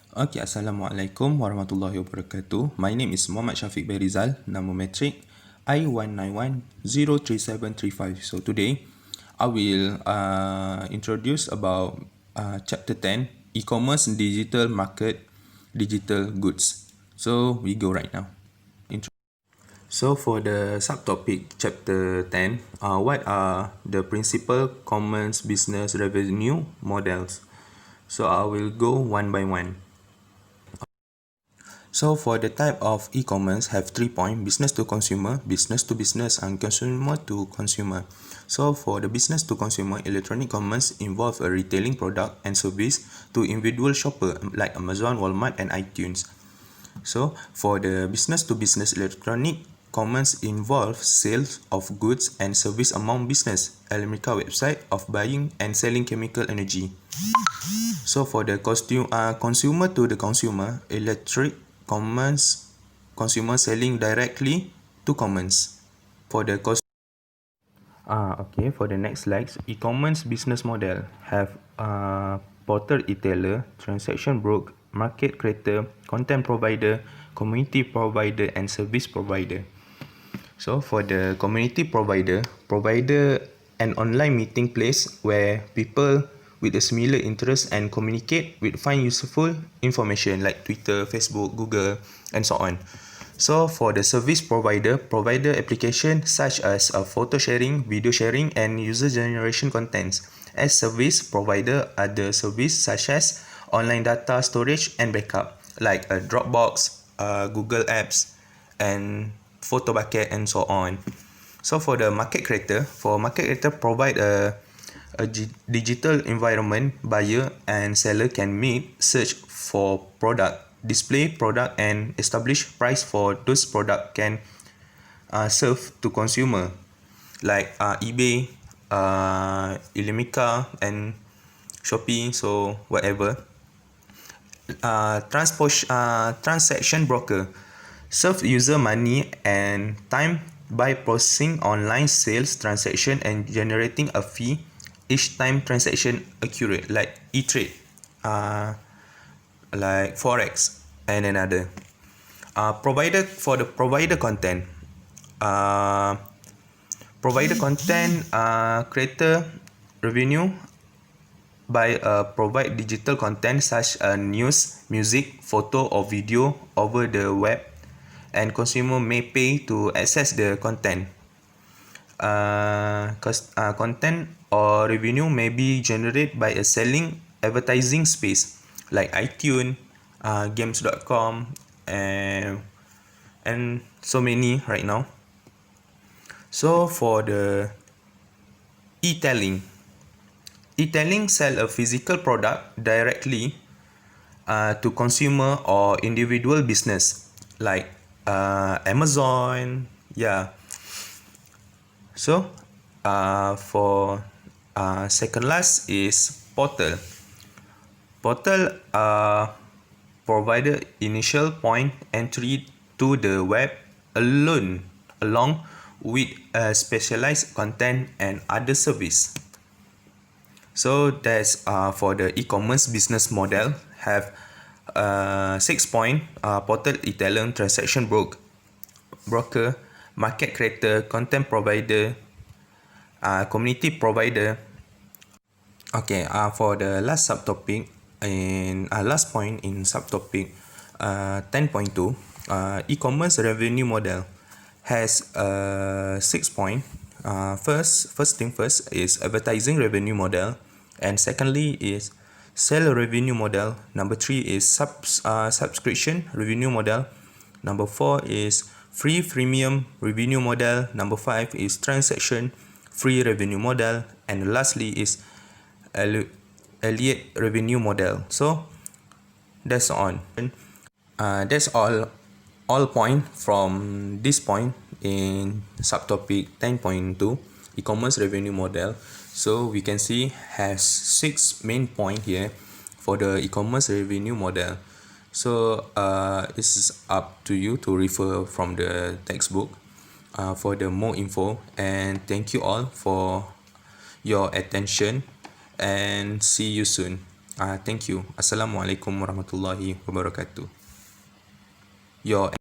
Okay, Assalamualaikum warahmatullahi wabarakatuh. My name is Muhammad Syafiq Berizal, nama matrik I191033735. So today, I will introduce about chapter 10, e-commerce, digital market, digital goods. So we go right now. So for the subtopic chapter 10, what are the principal commerce business revenue models? So I will go one by one. So for the type of e-commerce have 3 points: business to business, and consumer to consumer. So for the business to consumer, electronic commerce involve a retailing product and service to individual shopper like Amazon, Walmart and iTunes. So for the business to business, electronic commerce involves sales of goods and service among business, America website of buying and selling chemical energy. So for the consumer to the consumer, electric commerce, consumer selling directly to commerce. For the okay, for the next slides, e-commerce business model have portal retailer, transaction broker, market creator, content provider, community provider and service provider. So for the community provider, an online meeting place where people with a similar interest and communicate with find useful information like Twitter, Facebook, Google and so on. So for the service provider, application such as photo sharing, video sharing and user generation contents. As service provider, other service such as online data storage and backup like Dropbox, Google Apps and photo bucket and so on. So for the market creator, provide a digital environment buyer and seller can meet, search for product, display product and establish price for those product can serve to consumer like eBay, Ilimica and Shopee, so whatever. Transaction broker serve user money and time by processing online sales transaction and generating a fee each time transaction accurate like e-trade, like forex and another. Provider for the provider content, creator revenue by provide digital content such as news, music, photo or video over the web and consumer may pay to access the content. Content or revenue may be generated by a selling advertising space like iTunes, games.com and so many right now. So for the e-tailing sell a physical product directly to consumer or individual business like Amazon. Yeah. So for second last is portal. Provided initial point entry to the web along with specialized content and other service. So that's for the e-commerce business model have 6 point: portal retailer, transaction broker, market creator, content provider, community provider. Okay, for the last subtopic in last point in subtopic 10.2, e-commerce revenue model has 6 point. First thing first is advertising revenue model, and secondly is sale revenue model. Number 3 is subscription revenue model. Number 4 is free freemium revenue model. Number 5 is transaction free revenue model, and lastly is affiliate revenue model. So that's on. That's all point from this point in subtopic 10.2 e-commerce revenue model. So we can see has 6 main point here for the e-commerce revenue model. So it's up to you to refer from the textbook for the more info, and thank you all for your attention and see you soon. Thank you. Assalamualaikum warahmatullahi wabarakatuh. Your